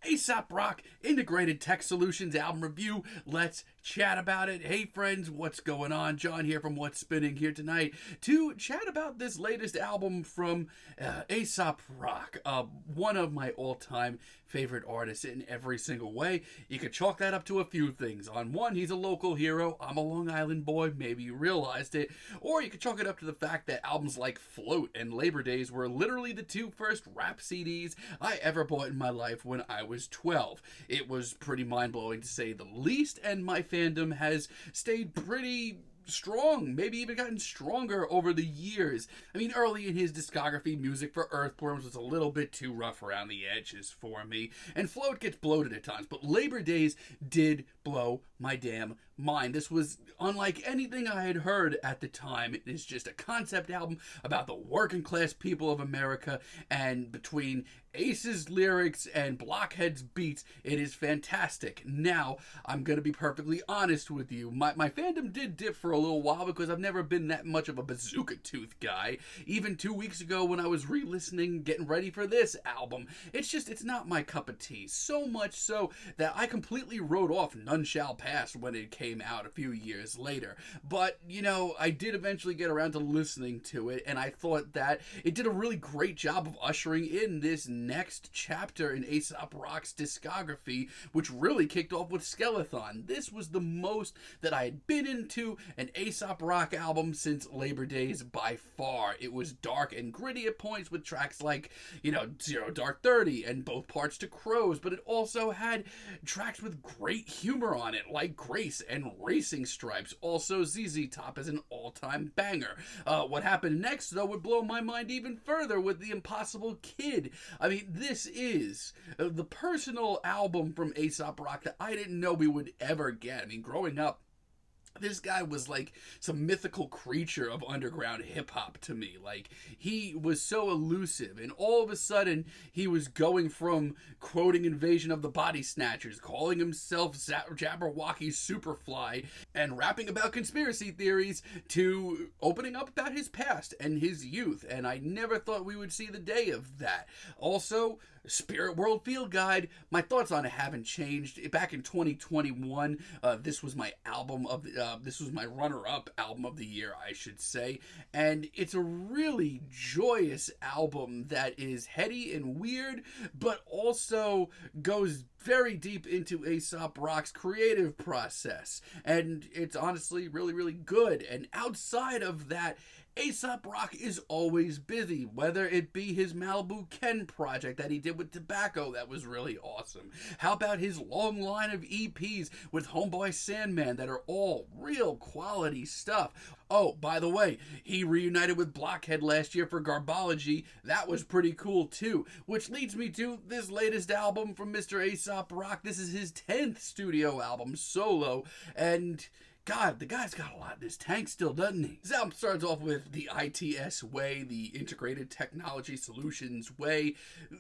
Aesop Rock Integrated Tech Solutions album review. Let's chat about it. Hey friends, what's going on? John here from What's Spinning here tonight to chat about this latest album from Aesop Rock, one of my all-time favorite artists in every single way. You could chalk that up to a few things. On one, he's a local hero. I'm a Long Island boy. Maybe you realized it. Or you could chalk it up to the fact that albums like Float and Labor Days were literally the two first rap CDs I ever bought in my life when I was 12. It was pretty mind-blowing to say the least, and my fandom has stayed pretty strong, maybe even gotten stronger over the years. I mean, early in his discography, music for Earthworms was a little bit too rough around the edges for me, and Float gets bloated at times, but Labor Days did blow my damn mind. This was unlike anything I had heard at the time. It is just a concept album about the working class people of America, and between Ace's lyrics and Blockhead's beats, it is fantastic. Now, I'm going to be perfectly honest with you. My fandom did dip for a little while because I've never been that much of a Bazooka Tooth guy. Even 2 weeks ago when I was re-listening, getting ready for this album, it's not my cup of tea. So much so that I completely wrote off None Shall Pass when it came out a few years later. But, you know, I did eventually get around to listening to it, and I thought that it did a really great job of ushering in this next chapter in Aesop Rock's discography, which really kicked off with Skeleton. This was the most that I had been into an Aesop Rock album since Labor Days by far. It was dark and gritty at points with tracks like, Zero Dark 30 and both parts to Crows, but it also had tracks with great humor on it, like Grace and Racing Stripes. Also, ZZ Top is an all-time banger. What happened next, though, would blow my mind even further with The Impossible Kid. I mean, this is the personal album from Aesop Rock that I didn't know we would ever get. I mean, growing up, this guy was like some mythical creature of underground hip-hop to me. Like, he was so elusive, and all of a sudden, he was going from quoting Invasion of the Body Snatchers, calling himself Jabberwocky Superfly, and rapping about conspiracy theories, to opening up about his past and his youth, and I never thought we would see the day of that. Also, Spirit World Field Guide, my thoughts on it haven't changed. Back in 2021, this was my this was my runner-up album of the year, I should say, and it's a really joyous album that is heady and weird, but also goes very deep into Aesop Rock's creative process, and it's honestly really, really good. And outside of that, Aesop Rock is always busy, whether it be his Malibu Ken project that he did with Tobacco that was really awesome. How about his long line of EPs with Homeboy Sandman that are all real quality stuff? Oh, by the way, he reunited with Blockhead last year for Garbology. That was pretty cool too, which leads me to this latest album from Mr. Aesop Rock. This is his 10th studio album solo, and God, the guy's got a lot in his tank still, doesn't he? This album starts off with the ITS way, the Integrated Technology Solutions way.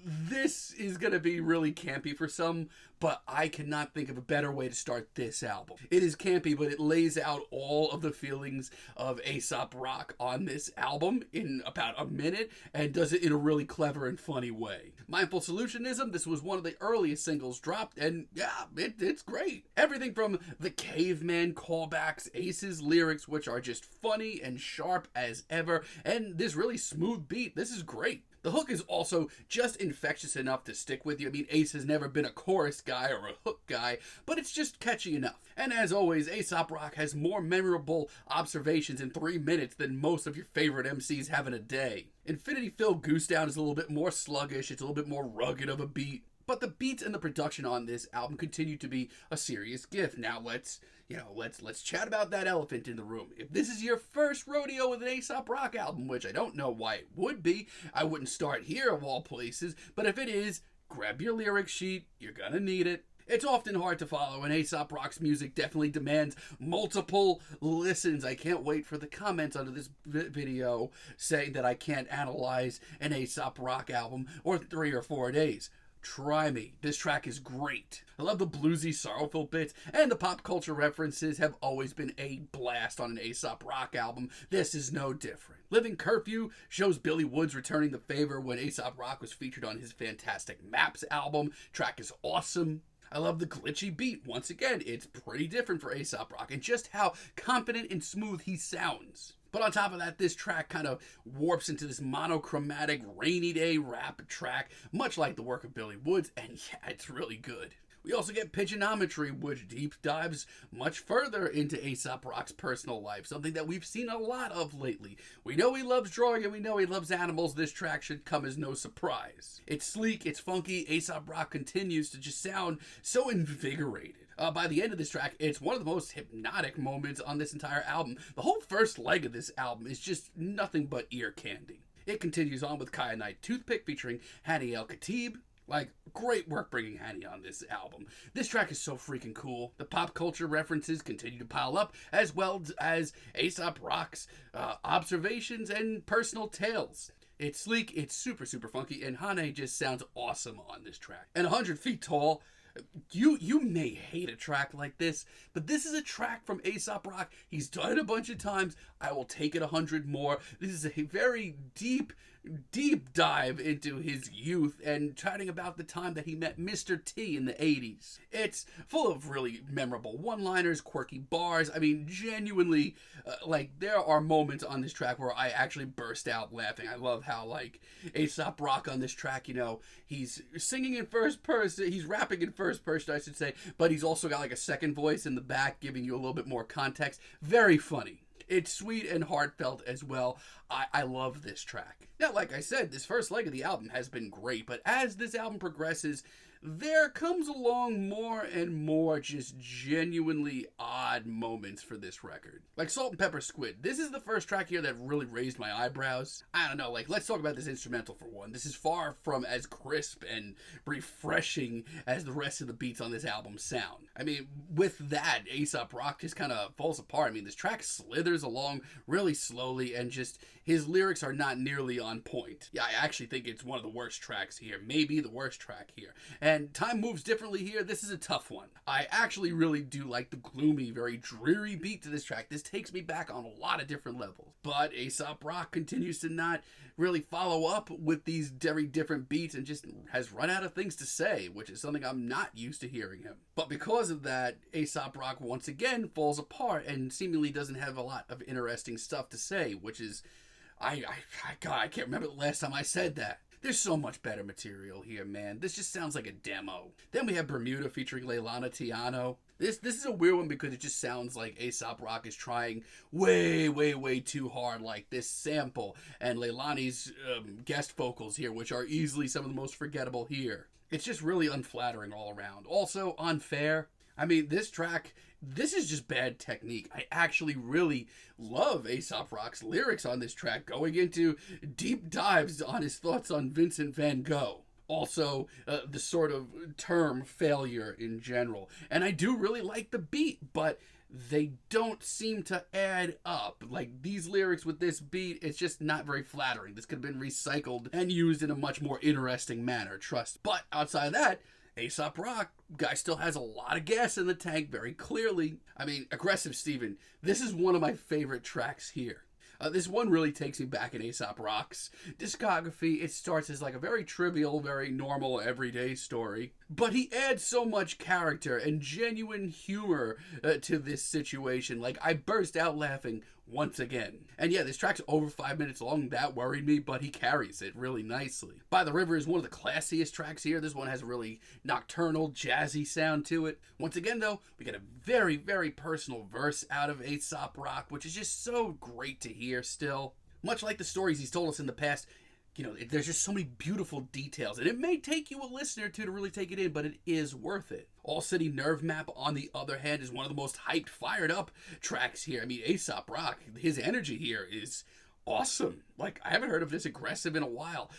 This is going to be really campy for some, but I cannot think of a better way to start this album. It is campy, but it lays out all of the feelings of Aesop Rock on this album in about a minute, and does it in a really clever and funny way. Mindful Solutionism, this was one of the earliest singles dropped, and yeah, it's great. Everything from the caveman callbacks, Ace's lyrics, which are just funny and sharp as ever, and this really smooth beat. This is great. The hook is also just infectious enough to stick with you. I mean, Ace has never been a chorus guy or a hook guy, but it's just catchy enough. And as always, Aesop Rock has more memorable observations in 3 minutes than most of your favorite MCs have in a day. Infinity Phil Goose Down is a little bit more sluggish, it's a little bit more rugged of a beat, but the beats and the production on this album continue to be a serious gift. Now let's chat about that elephant in the room. If this is your first rodeo with an Aesop Rock album, which I don't know why it would be, I wouldn't start here of all places, but if it is, grab your lyric sheet, you're gonna need it. It's often hard to follow, and Aesop Rock's music definitely demands multiple listens. I can't wait for the comments under this video saying that I can't analyze an Aesop Rock album or 3 or 4 days. Try me. This track is great. I love the bluesy, sorrowful bits, and the pop culture references have always been a blast on an Aesop Rock album. This is no different. Living Curfew shows Billy Woods returning the favor when Aesop Rock was featured on his fantastic Maps album. Track is awesome. I love the glitchy beat. Once again, it's pretty different for Aesop Rock, and just how confident and smooth he sounds. But on top of that, this track kind of warps into this monochromatic rainy day rap track, much like the work of Billy Woods, and yeah, it's really good. We also get Pigeonometry, which deep dives much further into Aesop Rock's personal life, something that we've seen a lot of lately. We know he loves drawing and we know he loves animals. This track should come as no surprise. It's sleek, it's funky. Aesop Rock continues to just sound so invigorated. By the end of this track, it's one of the most hypnotic moments on this entire album. The whole first leg of this album is just nothing but ear candy. It continues on with Kyanite Toothpick featuring Hani El Khatib. Like, great work bringing Hani on this album. This track is so freaking cool. The pop culture references continue to pile up, as well as Aesop Rock's observations and personal tales. It's sleek, it's super, super funky, and Hani just sounds awesome on this track. And 100 Feet Tall, you may hate a track like this, but this is a track from Aesop Rock. He's done it a bunch of times. I will take it 100 more. This is a very deep dive into his youth and chatting about the time that he met Mr. T in the 80s. It's full of really memorable one-liners, quirky bars. I mean, genuinely, there are moments on this track where I actually burst out laughing. I love how, Aesop Rock on this track, he's singing in first person, he's rapping in first person, I should say, but he's also got, a second voice in the back, giving you a little bit more context. Very funny. It's sweet and heartfelt as well. I love this track. Now, like I said, this first leg of the album has been great, but as this album progresses, there comes along more and more just genuinely odd moments for this record. Like Salt and Pepper Squid. This is the first track here that really raised my eyebrows. I don't know, let's talk about this instrumental for one. This is far from as crisp and refreshing as the rest of the beats on this album sound. I mean, with that, Aesop Rock just kind of falls apart. I mean, this track slithers along really slowly, and just his lyrics are not nearly on point. Yeah, I actually think it's one of the worst tracks here. Maybe the worst track here. And time moves differently here. This is a tough one. I actually really do like the gloomy, very dreary beat to this track. This takes me back on a lot of different levels. But Aesop Rock continues to not really follow up with these very different beats and just has run out of things to say, which is something I'm not used to hearing him. But because of that, Aesop Rock once again falls apart and seemingly doesn't have a lot of interesting stuff to say, which is, God, I can't remember the last time I said that. There's so much better material here, man. This just sounds like a demo. Then we have Bermuda featuring Leilani Tiano. This is a weird one because it just sounds like Aesop Rock is trying way, way, way too hard, like this sample and Leilani's guest vocals here, which are easily some of the most forgettable here. It's just really unflattering all around. Also unfair. I mean, this track, this is just bad technique. I actually really love Aesop Rock's lyrics on this track, going into deep dives on his thoughts on Vincent van Gogh. Also, the sort of term failure in general. And I do really like the beat, but they don't seem to add up. Like, these lyrics with this beat, it's just not very flattering. This could have been recycled and used in a much more interesting manner, trust. But outside of that, Aesop Rock, guy still has a lot of gas in the tank, very clearly. I mean, Aggressive Steven, this is one of my favorite tracks here. This one really takes me back in Aesop Rock's discography. It starts as a very trivial, very normal, everyday story. But he adds so much character and genuine humor to this situation. I burst out laughing once again. And yeah, this track's over 5 minutes long. That worried me, but he carries it really nicely. By the River is one of the classiest tracks here. This one has a really nocturnal, jazzy sound to it. Once again, though, we get a very, very personal verse out of Aesop Rock, which is just so great to hear still. Much like the stories he's told us in the past, there's just so many beautiful details, and it may take you a listener or two to really take it in, but it is worth it. All City Nerve Map, on the other hand, is one of the most hyped, fired up tracks here. I mean, Aesop Rock, his energy here is awesome. I haven't heard of this aggressive in a while,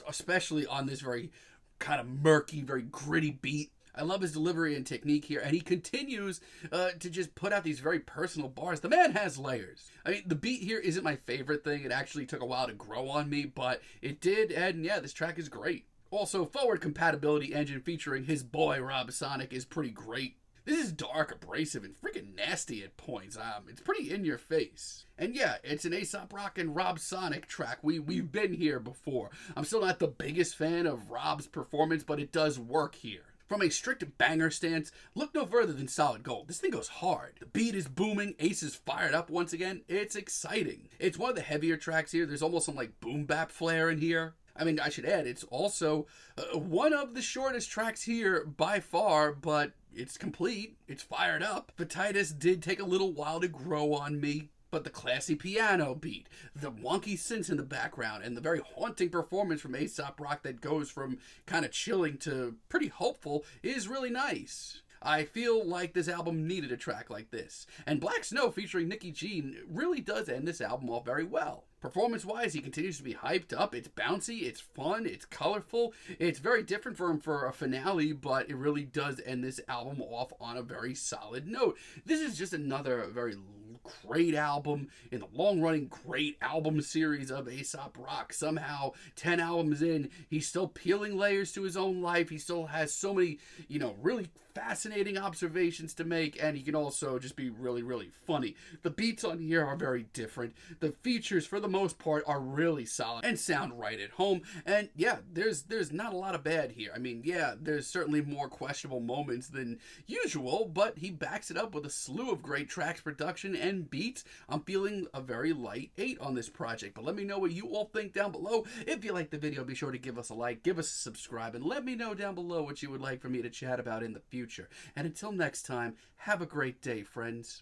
especially on this very kind of murky, very gritty beat. I love his delivery and technique here, and he continues to just put out these very personal bars. The man has layers. I mean, the beat here isn't my favorite thing. It actually took a while to grow on me, but it did, and yeah, this track is great. Also, forward compatibility engine featuring his boy Rob Sonic is pretty great. This is dark, abrasive, and freaking nasty at points. It's pretty in your face. And yeah, it's an Aesop Rock and Rob Sonic track. We've been here before. I'm still not the biggest fan of Rob's performance, but it does work here. From a strict banger stance, look no further than Solid Gold. This thing goes hard. The beat is booming, Ace is fired up once again. It's exciting. It's one of the heavier tracks here. There's almost some like boom bap flair in here. I mean, I should add, it's also one of the shortest tracks here by far, but it's complete. It's fired up. Vititus did take a little while to grow on me. But the classy piano beat, the wonky synths in the background, and the very haunting performance from Aesop Rock that goes from kind of chilling to pretty hopeful is really nice. I feel like this album needed a track like this. And Black Snow featuring Nicky G really does end this album off very well. Performance-wise, he continues to be hyped up. It's bouncy, it's fun, it's colorful. It's very different for him for a finale, but it really does end this album off on a very solid note. This is just another very great album in the long-running great album series of Aesop Rock. Somehow, 10 albums in, he's still peeling layers to his own life. He still has so many, really fascinating observations to make, and he can also just be really, really funny. The beats on here are very different. The features, for the most part, are really solid and sound right at home. And yeah, there's not a lot of bad here. I mean, yeah, there's certainly more questionable moments than usual, but he backs it up with a slew of great tracks, production, and beats. I'm feeling a very light 8 on this project, but let me know what you all think down below. If you liked the video, be sure to give us a like, give us a subscribe, and let me know down below what you would like for me to chat about in the future. And until next time, have a great day, friends.